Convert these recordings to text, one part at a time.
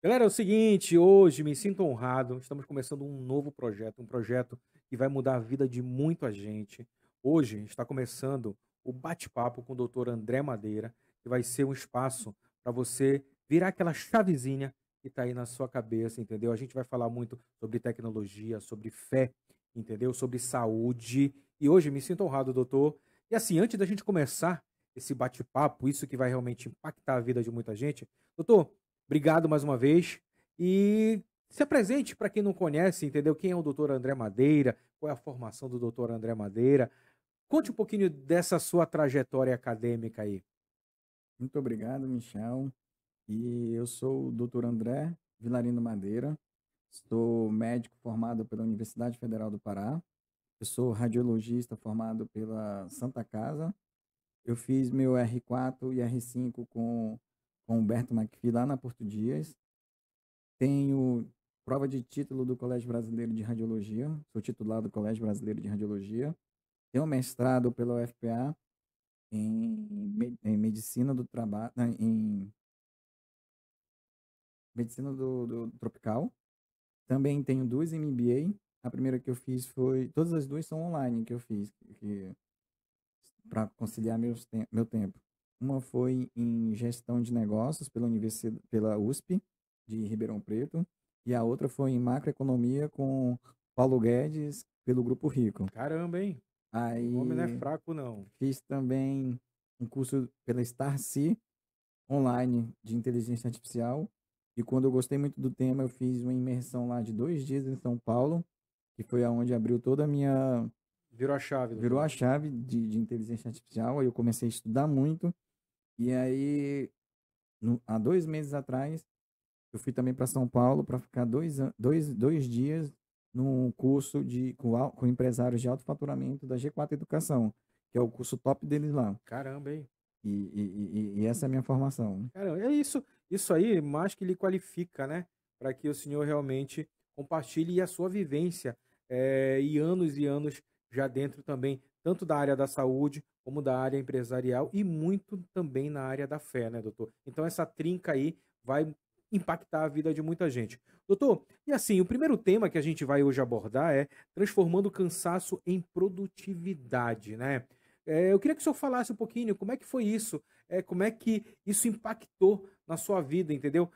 Galera, é o seguinte, hoje me sinto honrado, estamos começando um projeto que vai mudar a vida de muita gente. Hoje está começando o bate-papo com o doutor André Madeira, que vai ser um espaço para você virar aquela chavezinha que está aí na sua cabeça, entendeu? A gente vai falar muito sobre tecnologia, sobre fé, entendeu? Sobre saúde. E hoje me sinto honrado, doutor. E assim, antes da gente começar esse bate-papo, isso que vai realmente impactar a vida de muita gente, doutor, obrigado mais uma vez. E se apresente para quem não conhece, entendeu? Quem é o doutor André Madeira? Qual é a formação do doutor André Madeira? Conte um pouquinho dessa sua trajetória acadêmica aí. Muito obrigado, Michel. E eu sou o Dr. André Vilarino Madeira, sou médico formado pela Universidade Federal do Pará, eu sou radiologista formado pela Santa Casa, eu fiz meu R4 e R5 com Humberto McPhee lá na Porto Dias, tenho prova de título do Colégio Brasileiro de Radiologia, sou titular do Colégio Brasileiro de Radiologia, tenho mestrado pela UFPA em Medicina do Trabalho, em Medicina do Tropical. Também tenho 2 MBA. A primeira que eu fiz foi. Todas as duas são online que eu fiz, para conciliar meu tempo. Uma foi em gestão de negócios pela USP de Ribeirão Preto, e a outra foi em macroeconomia com Paulo Guedes pelo Grupo Rico. Caramba, hein? O homem não é Aí fraco, não. fiz também um curso pela Starcy online de inteligência artificial. E quando eu gostei muito do tema, eu fiz uma imersão lá de 2 dias em São Paulo, que foi aonde abriu toda a minha. Virou a chave, Virou doutor. a chave de inteligência artificial. Aí eu comecei a estudar muito. E aí, há 2 meses atrás, eu fui também para São Paulo para ficar 2 dias num curso com empresários de alto faturamento da G4 Educação, que é o curso top deles lá. Caramba, hein? E essa é a minha formação. Caramba, é isso aí mais que lhe qualifica, né? Para que o senhor realmente compartilhe a sua vivência e anos já dentro também, tanto da área da saúde como da área empresarial e muito também na área da fé, né, doutor? Então essa trinca aí vai impactar a vida de muita gente. Doutor, e assim, o primeiro tema que a gente vai hoje abordar é transformando o cansaço em produtividade, né? Eu queria que o senhor falasse um pouquinho como é que foi isso, como é que isso impactou na sua vida, entendeu?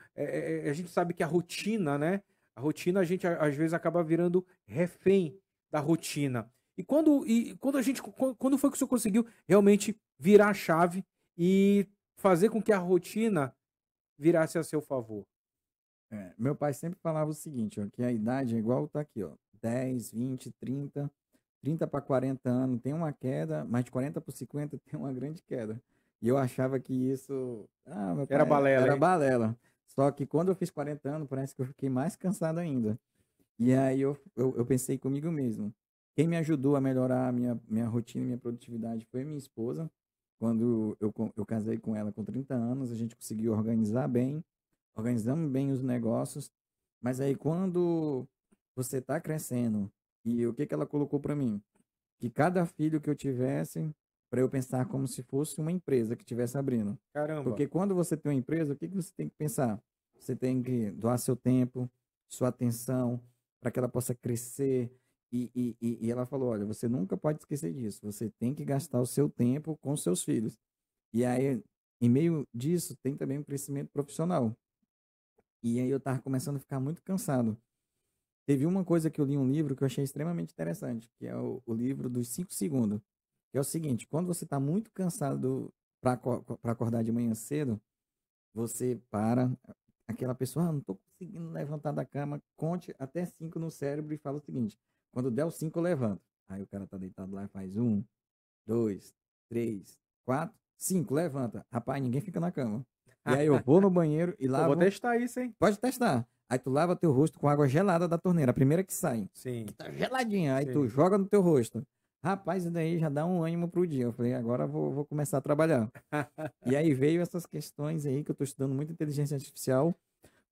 A gente sabe que a rotina, né? A rotina a gente às vezes acaba virando refém da rotina. E quando a gente, quando foi que o senhor conseguiu realmente virar a chave e fazer com que a rotina virasse a seu favor? Meu pai sempre falava o seguinte, ó, que a idade é igual tá aqui, ó, 10, 20, 30 para 40 anos tem uma queda, mas de 40 para 50 tem uma grande queda. E eu achava que isso, meu Era pai balela, era hein? balela. Só que quando eu fiz 40 anos, parece que eu fiquei mais cansado ainda. E aí eu pensei comigo mesmo. Quem me ajudou a melhorar a minha rotina e minha produtividade foi minha esposa. Quando eu casei com ela com 30 anos, a gente conseguiu organizamos bem os negócios. Mas aí quando você está crescendo, e o que que ela colocou para mim? Que cada filho que eu tivesse, para eu pensar como se fosse uma empresa que estivesse abrindo. Caramba. Porque quando você tem uma empresa, o que que você tem que pensar? Você tem que doar seu tempo, sua atenção, para que ela possa crescer. E ela falou: olha, você nunca pode esquecer disso. Você tem que gastar o seu tempo com seus filhos. E aí, em meio disso, tem também um crescimento profissional. E aí eu estava começando a ficar muito cansado. Teve uma coisa que eu li um livro que eu achei extremamente interessante, que é o livro dos 5 segundos. Que é o seguinte: quando você está muito cansado para acordar de manhã cedo, você para, aquela pessoa, não estou conseguindo levantar da cama, conte até 5 no cérebro e fala o seguinte: quando der os 5, eu levanto. Aí o cara tá deitado lá e faz 1, 2, 3, 4, 5, levanta. Rapaz, ninguém fica na cama. E aí eu vou no banheiro e Pô, vou lavo. testar isso, hein? Pode testar. Aí tu lava teu rosto com água gelada da torneira, a primeira que sai, que Sim, tá geladinha. Aí tu sim. joga no teu rosto. Rapaz, isso daí já dá um ânimo pro dia. Eu falei, agora eu vou começar a trabalhar. E aí veio essas questões aí que eu tô estudando muito inteligência artificial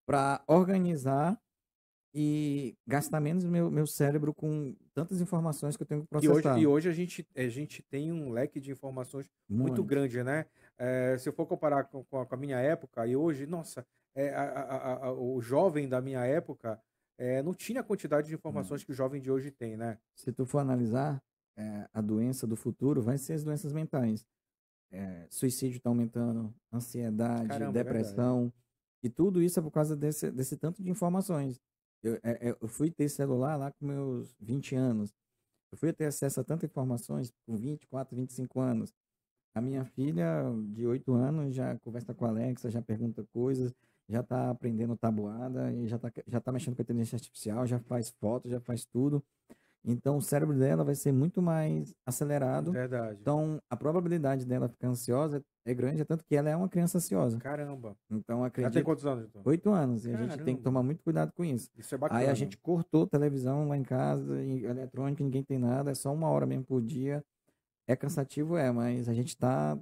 para organizar e gastar menos meu cérebro com tantas informações que eu tenho que E hoje, processar. e hoje a gente tem um leque de informações muito Muito. grande, né? Se eu for comparar com a minha época e hoje, nossa, o jovem da minha época não tinha a quantidade de informações Não. que o jovem de hoje tem, né? Se tu for analisar, a doença do futuro vai ser as doenças mentais. Suicídio está aumentando, ansiedade, Caramba, é verdade. depressão, e tudo isso é por causa desse tanto de informações. Eu fui ter celular lá com meus 20 anos. Eu fui ter acesso a tantas informações com 24, 25 anos. A minha filha, de 8 anos, já conversa com a Alexa, já pergunta coisas, já está aprendendo tabuada, e já tá mexendo com a inteligência artificial, já faz foto, já faz tudo. Então, o cérebro dela vai ser muito mais acelerado. Verdade. Então, a probabilidade dela ficar ansiosa é grande, é tanto que ela é uma criança ansiosa. Caramba. Então, Ela tem acredito, quantos anos, então? 8 anos, e a gente tem que tomar Caramba. muito cuidado com isso. Isso é Aí a bacana. gente cortou televisão lá em casa, e eletrônica, ninguém tem nada, é só 1 hora mesmo por dia. É cansativo, mas a gente tá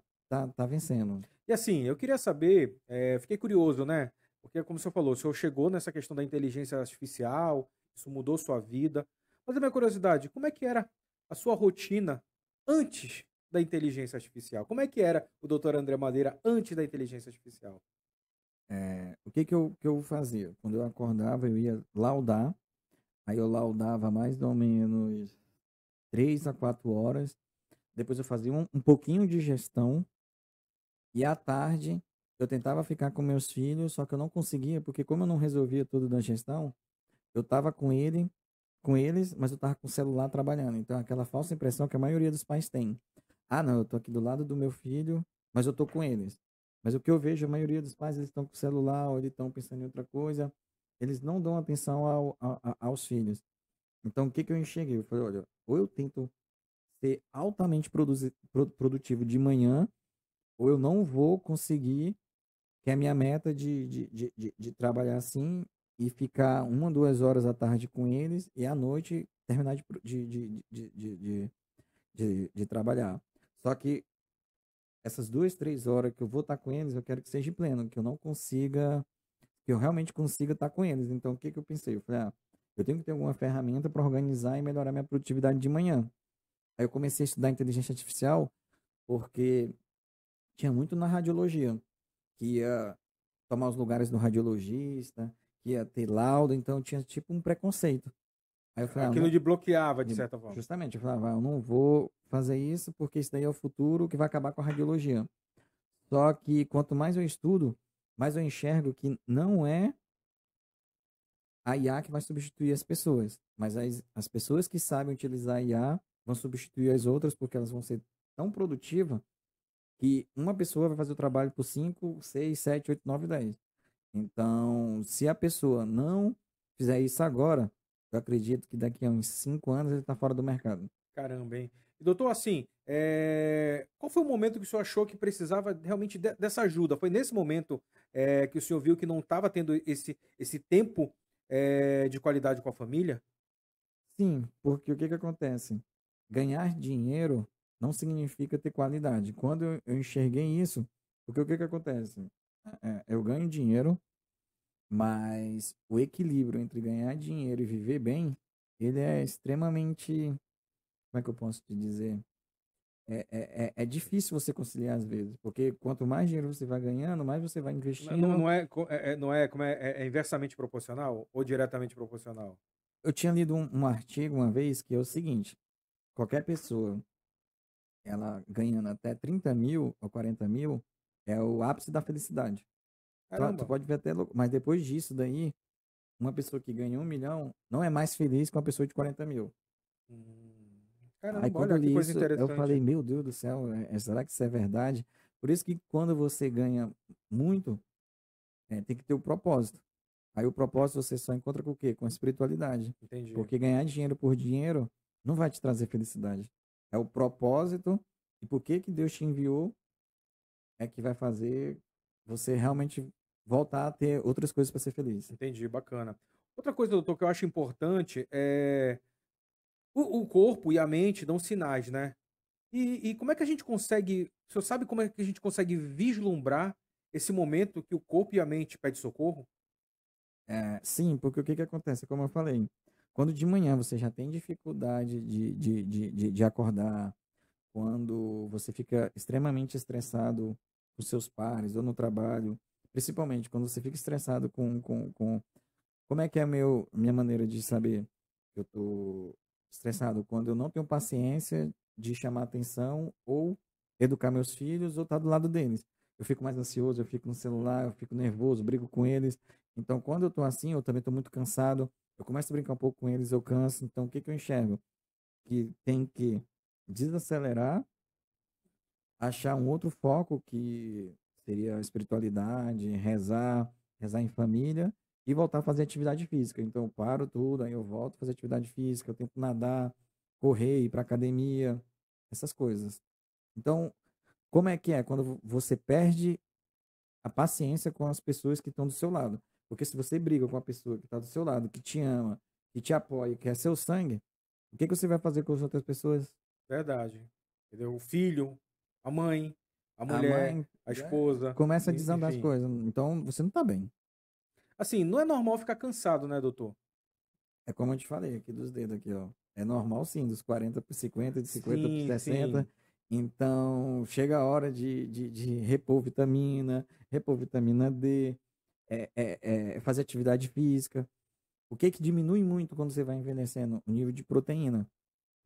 vencendo. E assim, eu queria saber, fiquei curioso, né? Porque, como o senhor falou, o senhor chegou nessa questão da inteligência artificial, isso mudou sua vida. Mas a minha curiosidade, como é que era a sua rotina antes da inteligência artificial? Como é que era o doutor André Madeira antes da inteligência artificial? O que eu fazia? Quando eu acordava, eu ia laudar, aí eu laudava mais ou menos 3 a 4 horas. Depois eu fazia um pouquinho de gestão. E à tarde eu tentava ficar com meus filhos, só que eu não conseguia, porque como eu não resolvia tudo da gestão, eu estava com eles, mas eu estava com o celular trabalhando. Então aquela falsa impressão que a maioria dos pais tem. Ah, não, eu tô aqui do lado do meu filho, mas eu tô com eles. Mas o que eu vejo, a maioria dos pais, eles estão com o celular, ou eles estão pensando em outra coisa. Eles não dão atenção aos filhos. Então, o que que eu enxerguei? Eu falei, olha, ou eu tento ser altamente produtivo de manhã, ou eu não vou conseguir, que é a minha meta de trabalhar assim e ficar 1, 2 horas à tarde com eles e à noite terminar de trabalhar. Só que essas 2, 3 horas que eu vou estar com eles, eu quero que seja pleno, que eu não consiga, que eu realmente consiga estar com eles. Então, o que que eu pensei? Eu falei, eu tenho que ter alguma ferramenta para organizar e melhorar minha produtividade de manhã. Aí eu comecei a estudar inteligência artificial porque tinha muito na radiologia, que ia tomar os lugares do radiologista, que ia ter laudo, então tinha tipo um preconceito. Aí eu falei, Aquilo não, de bloqueava, de certa forma. justamente, eu falava, eu não vou fazer isso porque isso daí é o futuro que vai acabar com a radiologia. Só que quanto mais eu estudo, mais eu enxergo que não é a IA que vai substituir as pessoas, mas as pessoas que sabem utilizar a IA vão substituir as outras porque elas vão ser tão produtivas que uma pessoa vai fazer o trabalho por 5, 6, 7, 8, 9, 10. Então, se a pessoa não fizer isso agora, eu acredito que daqui a uns 5 anos ele está fora do mercado. Caramba, hein? E, doutor, assim, qual foi o momento que o senhor achou que precisava realmente dessa ajuda? Foi nesse momento que o senhor viu que não estava tendo esse tempo de qualidade com a família? Sim, porque o que que acontece? Ganhar dinheiro não significa ter qualidade. Quando eu enxerguei isso, porque o que que acontece? Eu ganho dinheiro, mas o equilíbrio entre ganhar dinheiro e viver bem, ele é extremamente, como é que eu posso te dizer? É difícil você conciliar às vezes, porque quanto mais dinheiro você vai ganhando, mais você vai Não, investindo. não é, não é, como é inversamente proporcional ou diretamente proporcional? Eu tinha lido um artigo uma vez que é o seguinte: qualquer pessoa, ela ganhando até 30 mil ou 40 mil, é o ápice da felicidade. Tu Caramba. pode ver até, mas depois disso daí, uma pessoa que ganha 1 milhão não é mais feliz que uma pessoa de 40 mil. Hum, Aí Caramba, quando eu olha que li coisa isso, eu falei, interessante. meu Deus do céu, será que isso é verdade? Por isso que quando você ganha muito, tem que ter o propósito. Aí o propósito você só encontra com o quê? Com a espiritualidade. Entendi. Porque ganhar dinheiro por dinheiro não vai te trazer felicidade. É o propósito e por que que Deus te enviou é que vai fazer você realmente voltar a ter outras coisas para ser feliz. Entendi, bacana. Outra coisa, doutor, que eu acho importante é o corpo e a mente dão sinais, né? E como é que a gente consegue. O senhor sabe como é que a gente consegue vislumbrar esse momento que o corpo e a mente pedem socorro? Sim, porque o que que acontece? Como eu falei, quando de manhã você já tem dificuldade de acordar, quando você fica extremamente estressado com seus pares ou no trabalho, principalmente quando você fica estressado com como é que é minha maneira de saber que eu tô estressado? Quando eu não tenho paciência de chamar atenção ou educar meus filhos ou estar do lado deles. Eu fico mais ansioso, eu fico no celular, eu fico nervoso, brigo com eles. Então, quando eu tô assim, eu também tô muito cansado. Eu começo a brincar um pouco com eles, eu canso. Então, o que que eu enxergo? Que tem que desacelerar, achar um outro foco que seria a espiritualidade, rezar em família e voltar a fazer atividade física. Então eu paro tudo, aí eu volto a fazer atividade física, eu tento nadar, correr, ir para academia, essas coisas. Então, como é que é quando você perde a paciência com as pessoas que estão do seu lado? Porque se você briga com a pessoa que está do seu lado, que te ama, que te apoia, que é seu sangue, o que que você vai fazer com as outras pessoas? Verdade. Entendeu? O filho, a mãe, a A mulher, mãe, a né, esposa, começa a desandar as enfim. coisas. Então, você não tá bem. Assim, não é normal ficar cansado, né, doutor? É como eu te falei aqui dos dedos aqui, ó. É normal sim, dos 40 para 50, de 50 para Sim, 60. sim. Então, chega a hora de repor vitamina D, fazer atividade física. O que que diminui muito quando você vai envelhecendo? O nível de proteína.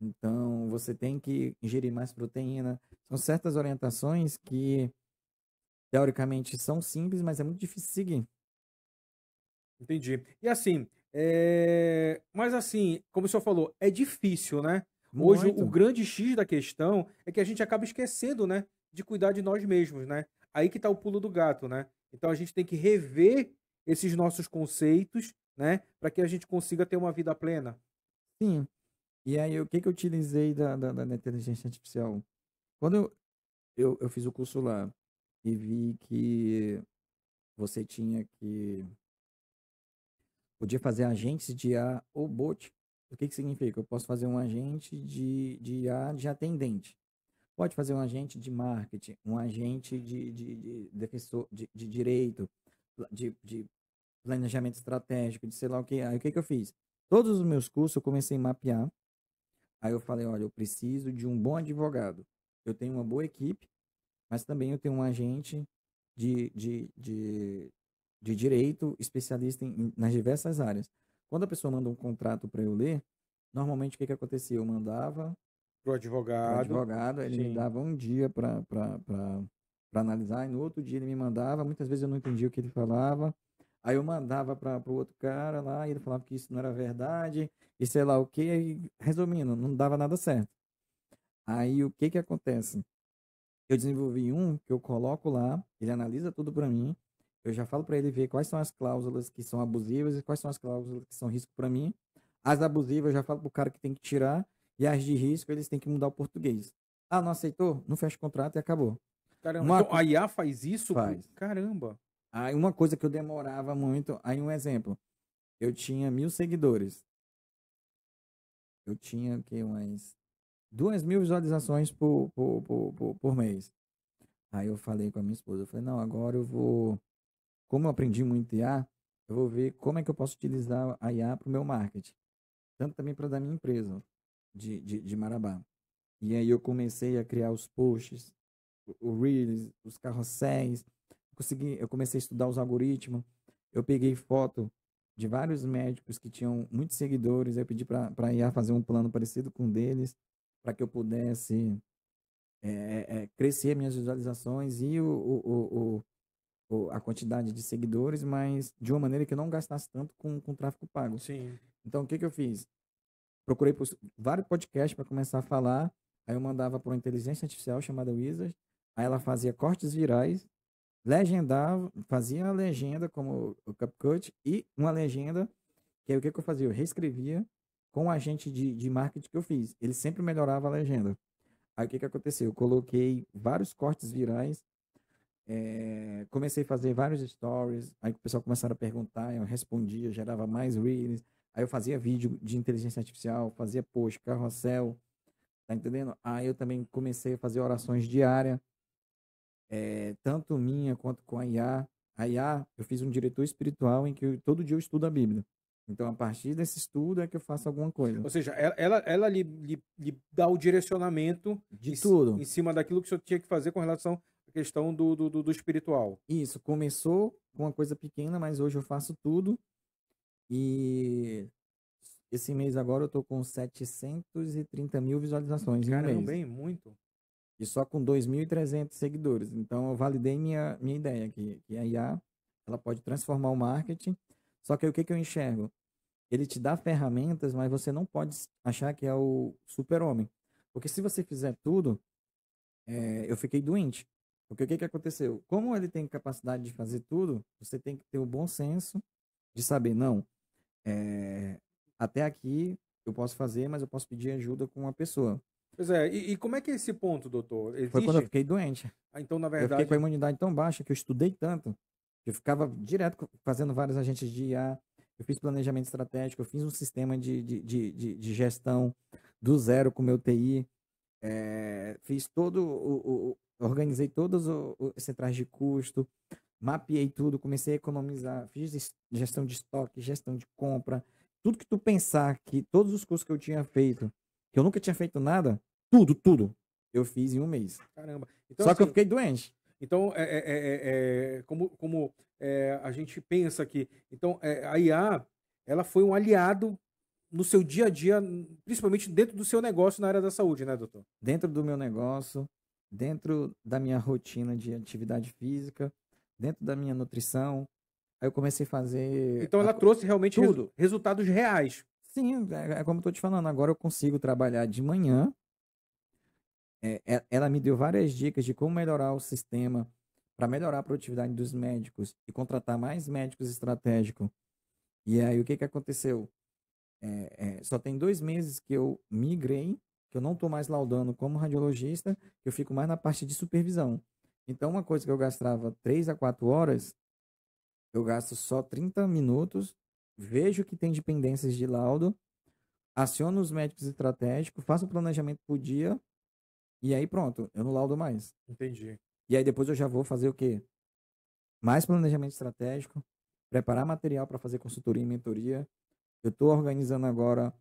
Então, você tem que ingerir mais proteína. São certas orientações que, teoricamente, são simples, mas é muito difícil seguir. Entendi. E assim, mas assim, como o senhor falou, é difícil, né? Hoje o Muito. grande X da questão é que a gente acaba esquecendo, né, de cuidar de nós mesmos, né? Aí que tá o pulo do gato, né? Então a gente tem que rever esses nossos conceitos, né, para que a gente consiga ter uma vida plena. Sim. E aí, o que que eu utilizei da inteligência artificial? Quando eu fiz o curso lá e vi que você tinha que... Podia fazer agentes de IA ou bot. O que que significa? Eu posso fazer um agente de IA de atendente. Pode fazer um agente de marketing, um agente de defensor de direito, de planejamento estratégico, de sei lá o que. Aí o que que eu fiz? Todos os meus cursos eu comecei a mapear. Aí eu falei, olha, eu preciso de um bom advogado. Eu tenho uma boa equipe, mas também eu tenho um agente de, de, de, de direito especialista nas diversas áreas. Quando a pessoa manda um contrato para eu ler, normalmente o que que acontecia? Eu mandava Pro para o advogado, advogado, ele me sim. dava um dia para analisar, e no outro dia ele me mandava, muitas vezes eu não entendia o que ele falava, aí eu mandava para o outro cara lá, e ele falava que isso não era verdade, e sei lá o que, e, resumindo, não dava nada certo. Aí o que que acontece? Eu desenvolvi um que eu coloco lá, ele analisa tudo para mim. Eu já falo para ele ver quais são as cláusulas que são abusivas e quais são as cláusulas que são risco para mim. As abusivas eu já falo pro cara que tem que tirar e as de risco eles têm que mudar o português. Ah, não aceitou? Não fecha o contrato e acabou. Caramba, Uma então a co- IA faz isso? faz. Caramba. Aí uma coisa que eu demorava muito, aí um exemplo, eu tinha 1.000 seguidores, eu tinha que umas 2.000 visualizações por mês. Aí eu falei com a minha esposa, eu falei, não, agora eu vou, como eu aprendi muito IA, eu vou ver como é que eu posso utilizar a IA para o meu marketing. Tanto também para da minha empresa de Marabá. E aí eu comecei a criar os posts, o Reels, os carrosséis. Eu comecei a estudar os algoritmos. Eu peguei foto de vários médicos que tinham muitos seguidores. Eu pedi para a IA fazer um plano parecido com o deles, para que eu pudesse crescer minhas visualizações e a quantidade de seguidores, mas de uma maneira que eu não gastasse tanto com tráfego pago. Sim. Então, o que que eu fiz? Procurei por vários podcasts para começar a falar. Aí eu mandava para uma inteligência artificial chamada Wizard. Aí ela fazia cortes virais, legendava, fazia a legenda como o CapCut e uma legenda, que aí o que que eu fazia? Eu reescrevia com o agente de marketing que eu fiz. Ele sempre melhorava a legenda. Aí o que que aconteceu? Eu coloquei vários cortes virais, comecei a fazer vários stories, aí o pessoal começaram a perguntar, eu respondia, gerava mais reels, aí eu fazia vídeo de inteligência artificial, fazia post, carrossel, tá entendendo? Aí eu também comecei a fazer orações diárias, tanto minha quanto com a IA. a IA, eu fiz um diretor espiritual em que todo dia eu estudo a Bíblia. Então, a partir desse estudo é que eu faço alguma coisa. Ou seja, ela lhe dá o direcionamento De tudo. em cima daquilo que o senhor tinha que fazer com relação à questão do espiritual. Isso, começou com uma coisa pequena, mas hoje eu faço tudo. E esse mês agora eu tô com 730 mil visualizações em um Caramba, mês. bem, muito. E só com 2.300 seguidores. Então, eu validei minha ideia, que a IA ela pode transformar o marketing. Só que aí, o que eu enxergo? Ele te dá ferramentas, mas você não pode achar que é o super-homem. Porque se você fizer tudo, eu fiquei doente. Porque o que aconteceu? Como ele tem capacidade de fazer tudo, você tem que ter o bom senso de saber, não, até aqui eu posso fazer, mas eu posso pedir ajuda com uma pessoa. Pois é, e como é que é esse ponto, doutor? Foi quando eu Existe? fiquei doente. Então, na Eu fiquei com a verdade, imunidade tão baixa que eu estudei tanto, que eu ficava direto fazendo vários agentes de IA, eu fiz planejamento estratégico, eu fiz um sistema de gestão do zero com o meu TI, fiz organizei todos os centrais de custo, mapeei tudo, comecei a economizar, fiz gestão de estoque, gestão de compra, tudo que tu pensar que todos os cursos que eu tinha feito, que eu nunca tinha feito nada, tudo, eu fiz em um mês. caramba. Então, Só que eu assim, fiquei doente. então como a gente pensa aqui, então a IA, ela foi um aliado no seu dia a dia, principalmente dentro do seu negócio na área da saúde, né, doutor? Dentro do meu negócio, dentro da minha rotina de atividade física, dentro da minha nutrição. Aí eu comecei a fazer Então ela trouxe realmente tudo. resultados reais. Sim, é como eu tô te falando, agora eu consigo trabalhar de manhã. Ela me deu várias dicas de como melhorar o sistema para melhorar a produtividade dos médicos e contratar mais médicos estratégicos. E aí o que aconteceu? Só tem 2 meses que eu migrei, que eu não estou mais laudando como radiologista, que eu fico mais na parte de supervisão. Então, uma coisa que eu gastava 3 a 4 horas, eu gasto só 30 minutos, vejo que tem dependências de laudo, aciono os médicos estratégicos, faço o planejamento por dia, e aí pronto, eu não laudo mais. Entendi. E aí depois eu já vou fazer o quê? Mais planejamento estratégico, preparar material para fazer consultoria e mentoria. Eu estou organizando agora.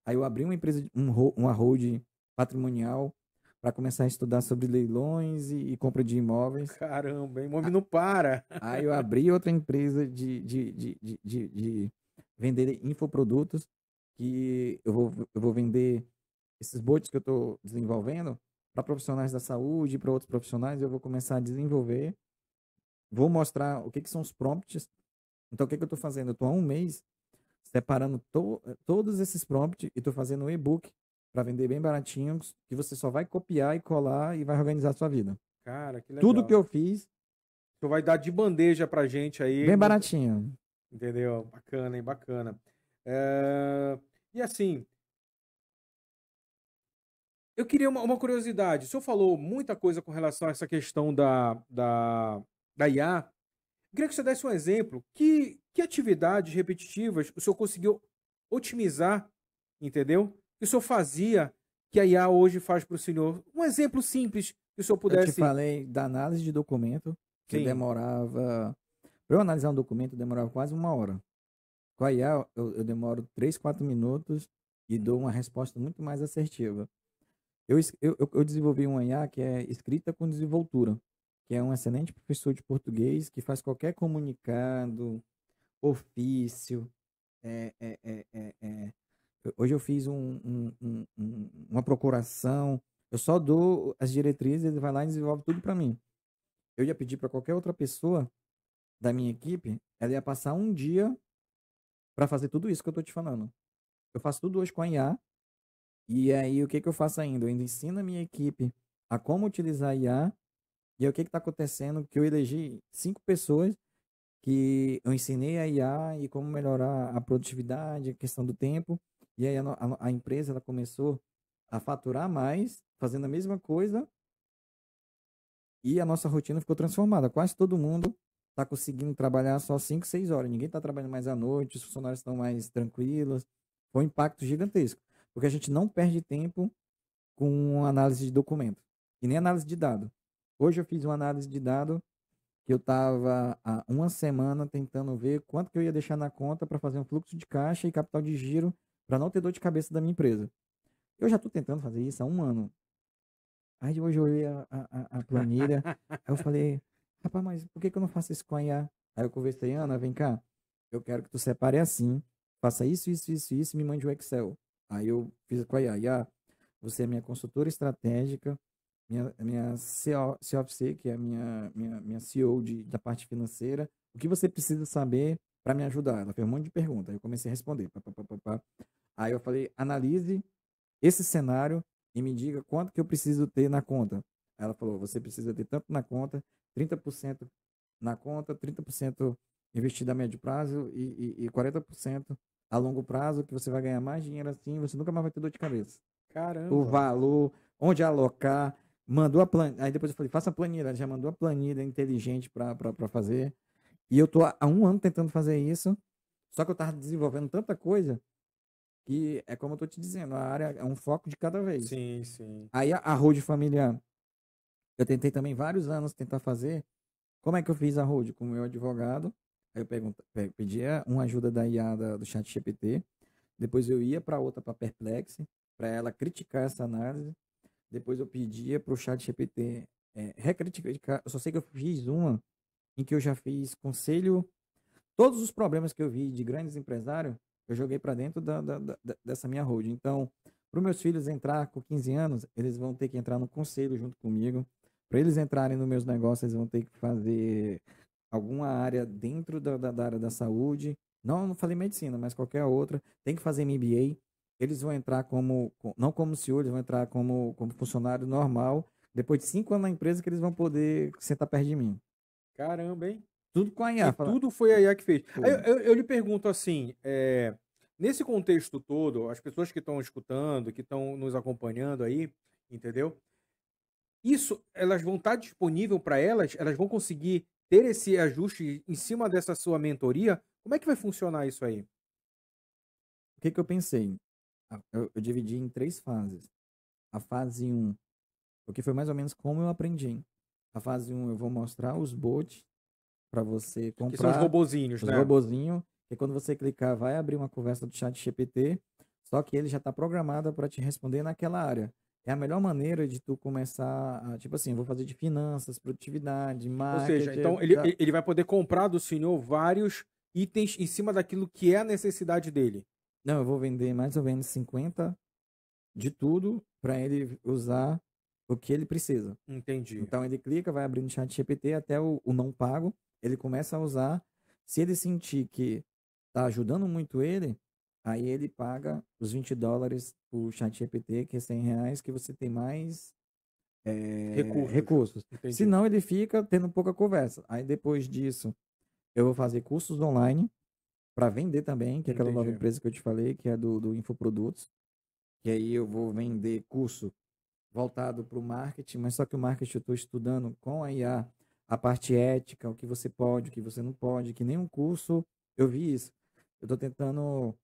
Aí eu abri uma empresa, uma hold patrimonial para começar a estudar sobre leilões e compra de imóveis. Caramba, hein? O homem não para. Aí eu abri outra empresa de vender infoprodutos, que eu vou vender esses bots que eu estou desenvolvendo para profissionais da saúde, para outros profissionais. Eu vou começar a desenvolver. Vou mostrar o que são os prompts. Então, o que eu estou fazendo? Eu estou há um mês separando todos esses prompts e estou fazendo um e-book para vender bem baratinho, que você só vai copiar e colar e vai organizar a sua vida. Cara, que Tudo que legal. eu fiz, Tu vai dar de bandeja pra gente aí. bem baratinho. Entendeu? Bacana, hein? Bacana. É, E assim, eu queria uma curiosidade. O senhor falou muita coisa com relação a essa questão da IA. Eu queria que você desse um exemplo. Que atividades repetitivas o senhor conseguiu otimizar, entendeu? Que o senhor fazia, que a IA hoje faz para o senhor. Um exemplo simples que o senhor Eu te pudesse. falei da análise de documento, que Sim. demorava. Para eu analisar um documento, demorava quase 1 hora. Com a IA, eu demoro 3, 4 minutos e dou uma resposta muito mais assertiva. Eu desenvolvi uma IA que é escrita com desenvoltura, que é um excelente professor de português que faz qualquer comunicado, ofício. é, é, é, é, é. Hoje eu fiz uma procuração, eu só dou as diretrizes, ele vai lá e desenvolve tudo para mim. Eu ia pedir para qualquer outra pessoa da minha equipe, ela ia passar um dia para fazer tudo isso que eu estou te falando. Eu faço tudo hoje com a IA. E aí, o que eu faço ainda? Eu ainda ensino a minha equipe a como utilizar a IA. E aí, o que está acontecendo? Que eu elegi 5 pessoas que eu ensinei a IA e como melhorar a produtividade, a questão do tempo. E aí, a empresa ela começou a faturar mais, fazendo a mesma coisa. E a nossa rotina ficou transformada. Quase todo mundo está conseguindo trabalhar só 5, 6 horas. Ninguém está trabalhando mais à noite, os funcionários estão mais tranquilos. Foi um impacto gigantesco. Porque a gente não perde tempo com análise de documento e nem análise de dado. Hoje eu fiz uma análise de dado que eu estava há uma semana tentando ver quanto que eu ia deixar na conta para fazer um fluxo de caixa e capital de giro para não ter dor de cabeça da minha empresa. Eu já estou tentando fazer isso há um ano. Aí hoje eu olhei a planilha, aí eu falei, rapaz, mas por que que eu não faço isso com a IA? Aí eu conversei, Ana, vem cá, eu quero que tu separe assim, faça isso, e me mande o Excel. Aí eu fiz com a IA, IA, você é minha consultora estratégica, minha COC, que é a minha CEO da parte financeira, o que você precisa saber para me ajudar? Ela fez um monte de perguntas, aí eu comecei a responder. Pá, pá, pá, pá, pá. Aí eu falei, analise esse cenário e me diga quanto que eu preciso ter na conta. Ela falou, você precisa ter tanto na conta, 30% na conta, 30% investido a médio prazo e 40% a longo prazo, que você vai ganhar mais dinheiro assim, você nunca mais vai ter dor de cabeça. O Caramba. valor, onde alocar, mandou a planilha. Aí depois eu falei, faça a planilha. Ela já mandou a planilha inteligente para fazer. E eu tô há um ano tentando fazer isso. Só que eu tava desenvolvendo tanta coisa que é como eu tô te dizendo, a área é um foco de cada vez. Sim, sim. Aí a road familiar, eu tentei também vários anos tentar fazer. Como é que eu fiz a road? Com o meu advogado. Aí eu pedia uma ajuda da IA do chat GPT. Depois eu ia para outra, para Perplexity, para ela criticar essa análise. Depois eu pedia para o chat GPT recriticar. Eu só sei que eu fiz uma em que eu já fiz conselho. Todos os problemas que eu vi de grandes empresários, eu joguei para dentro dessa minha holding. Então, para os meus filhos entrar com 15 anos, eles vão ter que entrar no conselho junto comigo. Para eles entrarem nos meus negócios, eles vão ter que fazer alguma área dentro da área da saúde. Não falei medicina, mas qualquer outra. Tem que fazer MBA. Eles vão entrar não como CEO, eles vão entrar como funcionário normal. Depois de 5 anos na empresa que eles vão poder sentar perto de mim. Caramba, hein? Tudo com a E IA. tudo foi a IA que fez. Aí Tudo. eu lhe pergunto assim, nesse contexto todo, as pessoas que estão escutando, que estão nos acompanhando aí, entendeu? Isso, elas vão estar disponível para elas? Elas vão conseguir ter esse ajuste em cima dessa sua mentoria? Como é que vai funcionar isso aí? O que que eu pensei? Eu dividi em 3 fases. A fase 1, porque foi mais ou menos como eu aprendi. A fase 1 eu vou mostrar os bots para você Que são os comprar, robozinhos, os né? robozinhos, que quando você clicar vai abrir uma conversa do chat GPT, só que ele já está programado para te responder naquela área. É a melhor maneira de tu começar, tipo assim, vou fazer de finanças, produtividade, Ou seja, marketing, então ele vai poder comprar do senhor vários itens em cima daquilo que é a necessidade dele. não, eu vou vender mais ou menos 50 de tudo para ele usar o que ele precisa. Entendi. Então ele clica, vai abrir no chat GPT até o não pago, ele começa a usar. Se ele sentir que está ajudando muito ele, aí ele paga os $20 o chat GPT, que é R$ 100, que você tem mais Recursos. recursos. Entendi. Senão ele fica tendo pouca conversa. Aí depois disso, eu vou fazer cursos online para vender também, que é aquela nova Entendi. empresa que eu te falei, que é do Infoprodutos. Que aí eu vou vender curso voltado para o marketing, mas só que o marketing eu estou estudando com a IA, a parte ética, o que você pode, o que você não pode, que nenhum curso eu vi isso. Eu estou tentando.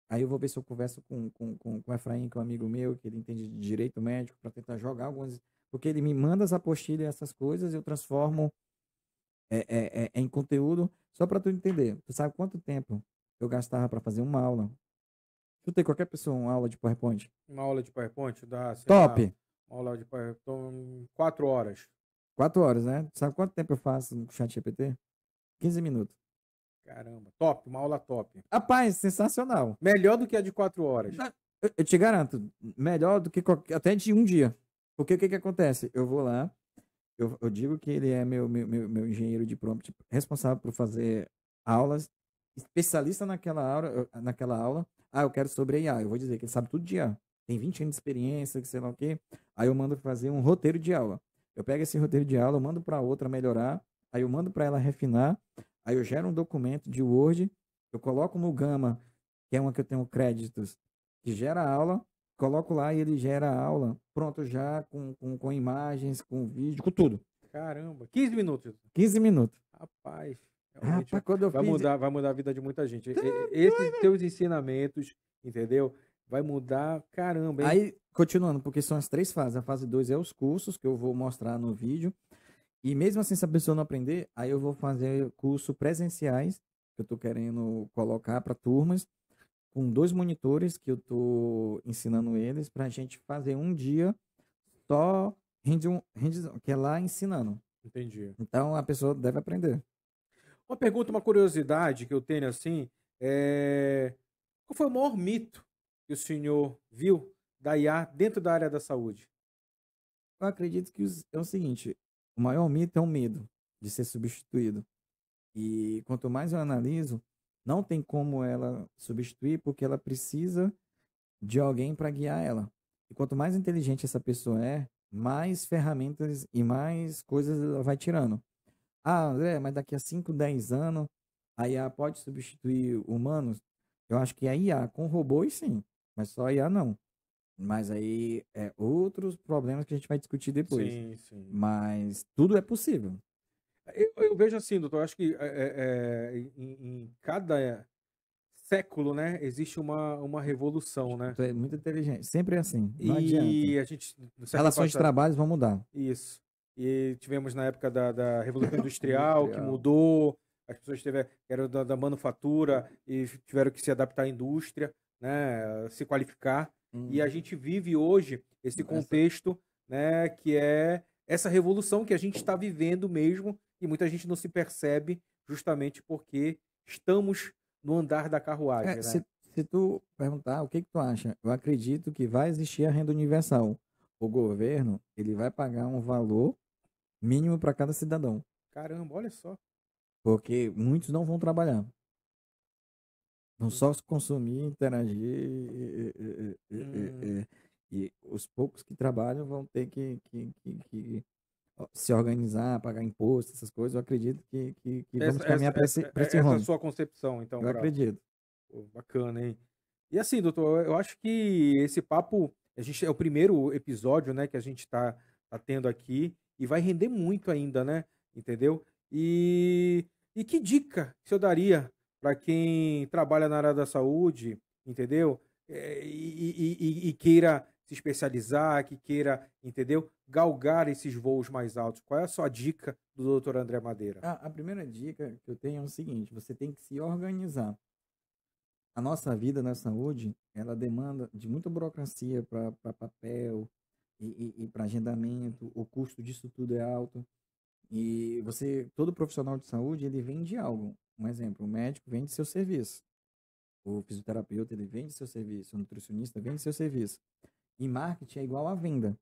Aí eu vou ver se eu converso com o Efraim, que é um amigo meu, que ele entende de direito médico, para tentar jogar algumas. Porque ele me manda as apostilhas, essas coisas, eu transformo em conteúdo, só para tu entender. Tu sabe quanto tempo eu gastava para fazer uma aula? Tu tem qualquer pessoa uma aula de PowerPoint? Uma aula de PowerPoint dá, sei Top! lá, uma aula de PowerPoint, 4 horas. 4 horas, né? Sabe quanto tempo eu faço no chat GPT? 15 minutos. Caramba, top, uma aula top. Rapaz, sensacional. Melhor do que a de 4 horas. Eu te garanto, melhor do que até de um dia. Porque o que que acontece? Eu vou lá, eu digo que ele é meu engenheiro de prompt, responsável por fazer aulas, especialista naquela aula. Ah, eu quero sobre IA. Eu vou dizer que ele sabe tudo de IA. Tem 20 anos de experiência, que sei lá o quê. Aí eu mando fazer um roteiro de aula. Eu pego esse roteiro de aula, eu mando para outra melhorar, aí eu mando para ela refinar, aí eu gero um documento de Word, eu coloco no Gama, que é uma que eu tenho créditos, que gera a aula, coloco lá e ele gera a aula, pronto já, com imagens, com vídeo, com tudo. Caramba, 15 minutos. 15 minutos. Rapaz, realmente Rapaz, quando eu fiz. vai mudar a vida de muita gente. Tá Esses teus ensinamentos, entendeu? Vai mudar, caramba, hein? Aí, continuando, porque são as 3 fases. A fase 2 é os cursos que eu vou mostrar no vídeo. E mesmo assim, se a pessoa não aprender, aí eu vou fazer curso presenciais, que eu estou querendo colocar para turmas, com 2 monitores que eu estou ensinando eles, para a gente fazer um dia só que é lá ensinando. Entendi. Então a pessoa deve aprender. Uma pergunta, uma curiosidade que eu tenho assim, qual foi o maior mito que o senhor viu da IA dentro da área da saúde? Eu acredito que é o seguinte: o maior mito é o medo de ser substituído. E quanto mais eu analiso, não tem como ela substituir, porque ela precisa de alguém para guiar ela. E quanto mais inteligente essa pessoa é, mais ferramentas e mais coisas ela vai tirando. Ah, André, mas daqui a 5, 10 anos, a IA pode substituir humanos? Eu acho que a IA com robôs, sim, mas só a IA não. Mas aí é outros problemas que a gente vai discutir depois. Sim, sim. Mas tudo é possível. Eu vejo assim, doutor, eu acho que em cada século, né, existe uma revolução, né? Tu é muito inteligente. Sempre é assim, não adianta. E a gente, no século Relações de passado, trabalho vão mudar. isso. E tivemos na época da Revolução Industrial, que Industrial. mudou, as pessoas tiveram, eram da manufatura e tiveram que se adaptar à indústria, né, se qualificar. E a gente vive hoje esse Essa, contexto, né, que é essa revolução que a gente está vivendo mesmo, e muita gente não se percebe justamente porque estamos no andar da carruagem, né? se tu perguntar o que que tu acha, eu acredito que vai existir a renda universal. O governo, ele vai pagar um valor mínimo para cada cidadão, Caramba, olha só. porque muitos não vão trabalhar. Vão só consumir, interagir, Hum, e os poucos que trabalham vão ter que se organizar, pagar imposto, essas coisas. Eu acredito que vamos caminhar para esse essa é a rumo. sua concepção, então, Eu para acredito. bacana, hein? E assim, doutor, eu acho que esse papo, a gente é o primeiro episódio, né, que a gente tá tendo aqui e vai render muito ainda, né? Entendeu? E que dica que o senhor daria para quem trabalha na área da saúde, entendeu? E queira se especializar, que queira, entendeu? Galgar esses voos mais altos. Qual é a sua dica do doutor André Madeira? A primeira dica que eu tenho é o seguinte: você tem que se organizar. A nossa vida na saúde, ela demanda de muita burocracia para papel e para agendamento. O custo disso tudo é alto. E todo profissional de saúde, ele vende algo. Um exemplo, o médico vende seu serviço. O fisioterapeuta, ele vende seu serviço. O nutricionista vende seu serviço. E marketing é igual a venda.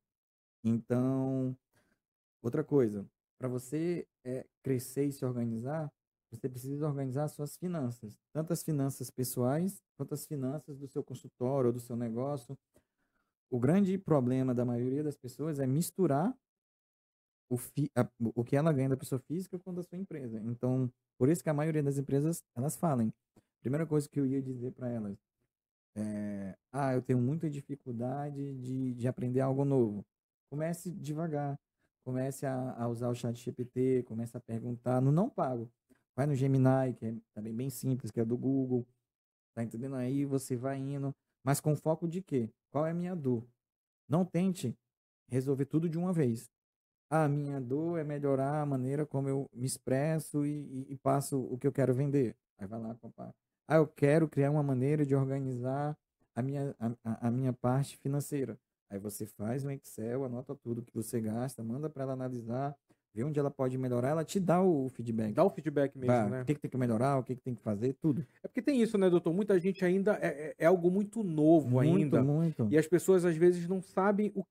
Então, outra coisa, para você crescer e se organizar, você precisa organizar suas finanças, tanto as finanças pessoais quanto as finanças do seu consultório ou do seu negócio. O grande problema da maioria das pessoas é misturar o que ela ganha da pessoa física com da sua empresa. Então, por isso que a maioria das empresas, elas falam. Primeira coisa que eu ia dizer para elas eu tenho muita dificuldade de aprender algo novo. Comece devagar. Comece a usar o chat GPT, comece a perguntar no não pago. Vai no Gemini, que é também bem simples, que é do Google. Tá entendendo? Aí você vai indo, mas com foco de quê? Qual é a minha dor? Não tente resolver tudo de uma vez. A minha dor é melhorar a maneira como eu me expresso e passo o que eu quero vender. Aí vai lá comprar. Eu quero criar uma maneira de organizar a minha parte financeira. Aí você faz um Excel, anota tudo que você gasta, manda para ela analisar, vê onde ela pode melhorar, ela te dá o feedback. Dá o feedback mesmo, O né? que que tem que melhorar, o que que tem que fazer, tudo. É porque tem isso, né, doutor? Muita gente ainda é algo muito novo Muito, ainda. muito. E as pessoas às vezes não sabem o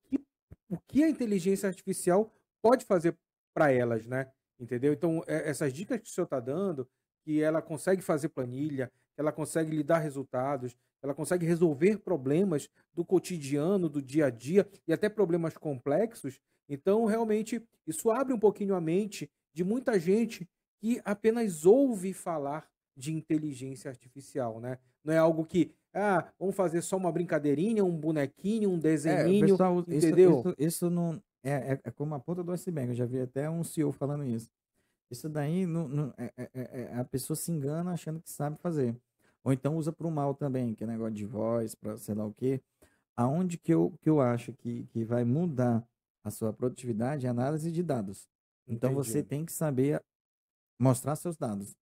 que a inteligência artificial pode fazer para elas, né? Entendeu? Então, essas dicas que o senhor está dando, que ela consegue fazer planilha, que ela consegue lhe dar resultados, ela consegue resolver problemas do cotidiano, do dia a dia e até problemas complexos. Então, realmente, isso abre um pouquinho a mente de muita gente que apenas ouve falar de inteligência artificial, né? Não é algo que, vamos fazer só uma brincadeirinha, um bonequinho, um desenhinho, Pessoal, entendeu? isso não é como a ponta do iceberg. Eu já vi até um CEO falando isso. Isso daí a pessoa se engana achando que sabe fazer. Ou então usa para o mal também, que é negócio de voz, para sei lá o quê. Aonde que eu acho que vai mudar a sua produtividade é a análise de dados. Então você Entendi. tem que saber mostrar seus dados.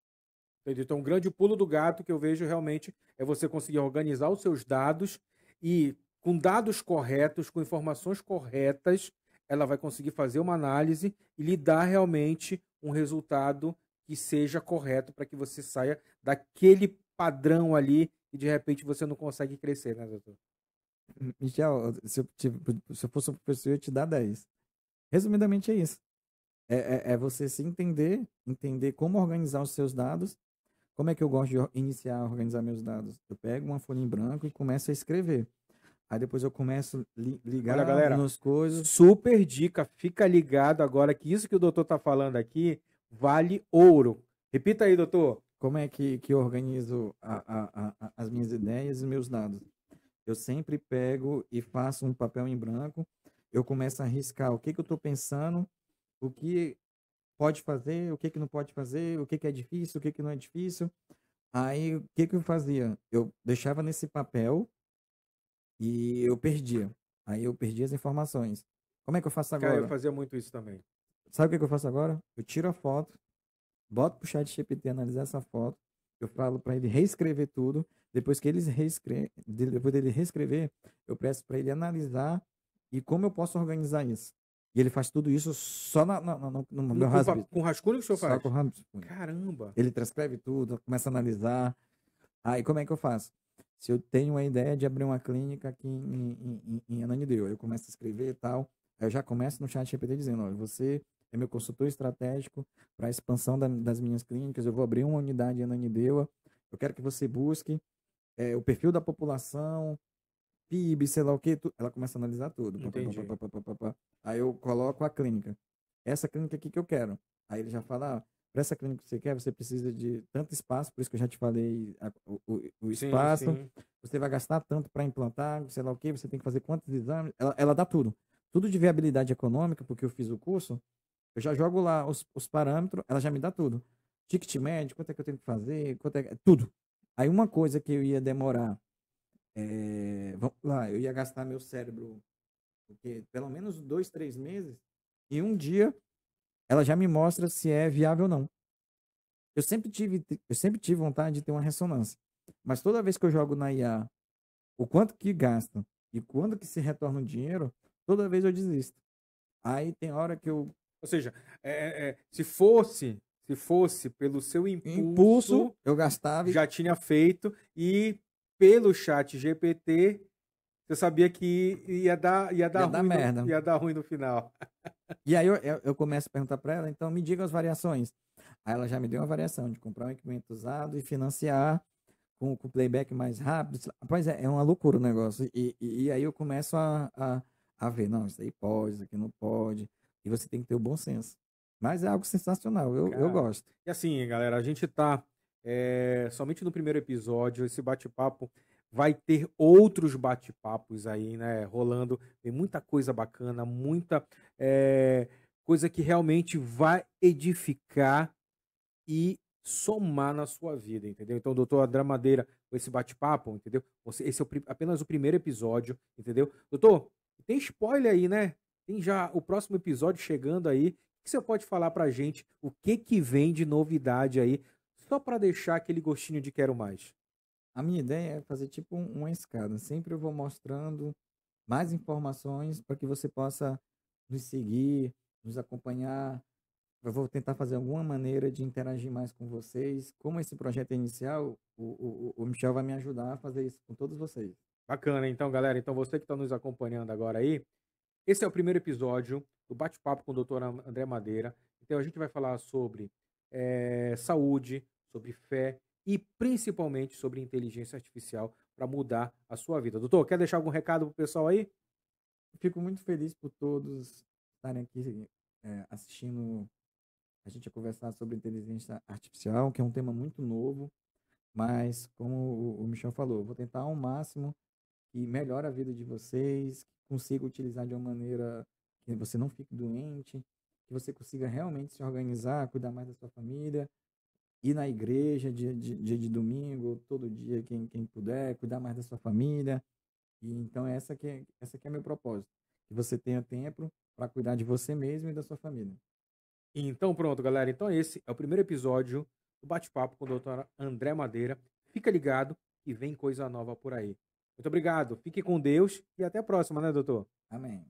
Entendi. Então, um grande pulo do gato que eu vejo realmente é você conseguir organizar os seus dados e, com dados corretos, com informações corretas, ela vai conseguir fazer uma análise e lhe dar realmente um resultado que seja correto para que você saia daquele padrão ali e de repente você não consegue crescer, né, doutor? Michel, se eu fosse um professor, eu ia te dar 10. Resumidamente é isso. É você se entender como organizar os seus dados. Como é que eu gosto de iniciar a organizar meus dados? Eu pego uma folha em branco e começo a escrever. Aí depois eu começo a Olha, ligar galera, nas coisas. super dica, fica ligado agora que isso que o doutor está falando aqui vale ouro. Repita aí, doutor. Como é que eu organizo as minhas ideias e meus dados? Eu sempre pego e faço um papel em branco. Eu começo a riscar o que eu estou pensando, o que pode fazer, o que não pode fazer, o que é difícil, o que não é difícil. Aí, o que eu fazia? Eu deixava nesse papel e eu perdia. Aí eu perdi as informações. Como é que eu faço Cara, eu agora? fazia muito isso também. Sabe o que eu faço agora? Eu tiro a foto, boto pro chat GPT analisar essa foto, eu falo para ele reescrever tudo. Depois dele reescrever, eu peço para ele analisar e como eu posso organizar isso. E ele faz tudo isso só no meu rascunho. Com rascunho que o senhor Só faz? com o rascunho. Caramba. Ele transcreve tudo, começa a analisar. Aí como é que eu faço? Se eu tenho a ideia de abrir uma clínica aqui em Ananindeua, eu começo a escrever e tal, aí eu já começo no chat GPT dizendo, olha, você é meu consultor estratégico para a expansão das minhas clínicas, eu vou abrir uma unidade em Ananindeua, eu quero que você busque o perfil da população, PIB, sei lá o que, ela começa a analisar tudo. Pá, pá, pá, Entendi. pá, pá, pá, pá, pá. Aí eu coloco a clínica. Essa clínica aqui que eu quero. Aí ele já fala, para essa clínica que você quer, você precisa de tanto espaço, por isso que eu já te falei o Sim, espaço. sim. Você vai gastar tanto para implantar, sei lá o que, você tem que fazer quantos exames. Ela dá tudo. Tudo de viabilidade econômica, porque eu fiz o curso, eu já jogo lá os parâmetros, ela já me dá tudo. Ticket médio, quanto é que eu tenho que fazer, tudo. Aí uma coisa que eu ia demorar vamos lá, eu ia gastar meu cérebro porque pelo menos 2, 3 meses e um dia ela já me mostra se é viável ou não. Eu sempre tive vontade de ter uma ressonância, mas toda vez que eu jogo na IA o quanto que gasta e quando que se retorna o dinheiro, toda vez eu desisto. Aí tem hora que eu Ou seja, se fosse pelo seu impulso, impulso, eu gastava já tinha feito e pelo chat GPT, você sabia que ia dar ia dar ruim no, merda. ia dar ruim no final. E aí eu começo a perguntar para ela, então me diga as variações. Aí ela já me deu uma variação de comprar um equipamento usado e financiar com playback mais rápido. Pois é uma loucura o negócio. E aí eu começo a ver, não, isso aí pode, isso aqui não pode. E você tem que ter o bom senso. Mas é algo sensacional, eu Cara, gosto. e assim, galera, a gente tá somente no primeiro episódio. Esse bate-papo vai ter outros bate-papos aí, né, rolando. Tem muita coisa bacana, muita coisa que realmente vai edificar e somar na sua vida, entendeu? Então, doutor André Madeira, com esse bate-papo, entendeu? Esse é apenas o primeiro episódio, entendeu? Doutor, tem spoiler aí, né? Tem já o próximo episódio chegando aí. O que você pode falar pra gente? O que que vem de novidade aí? Só para deixar aquele gostinho de quero mais. A minha ideia é fazer tipo uma escada. Sempre eu vou mostrando mais informações para que você possa nos seguir, nos acompanhar. Eu vou tentar fazer alguma maneira de interagir mais com vocês. Como esse projeto é inicial, o Michel vai me ajudar a fazer isso com todos vocês. Bacana, então, galera. Então, você que está nos acompanhando agora aí, esse é o primeiro episódio do bate-papo com o doutor André Madeira. Então, a gente vai falar sobre saúde, sobre fé e principalmente sobre inteligência artificial para mudar a sua vida. Doutor, quer deixar algum recado para o pessoal aí? Fico muito feliz por todos estarem aqui assistindo a gente a conversar sobre inteligência artificial, que é um tema muito novo, mas como o Michel falou, eu vou tentar ao máximo que melhore a vida de vocês, que consiga utilizar de uma maneira que você não fique doente, que você consiga realmente se organizar, cuidar mais da sua família, ir na igreja dia de domingo, todo dia, quem puder, cuidar mais da sua família. E então essa que é meu propósito, que você tenha tempo para cuidar de você mesmo e da sua família. Então pronto, galera. Então esse é o primeiro episódio do bate-papo com o doutor André Madeira. Fica ligado e vem coisa nova por aí. Muito obrigado, fique com Deus e até a próxima, né, doutor? Amém.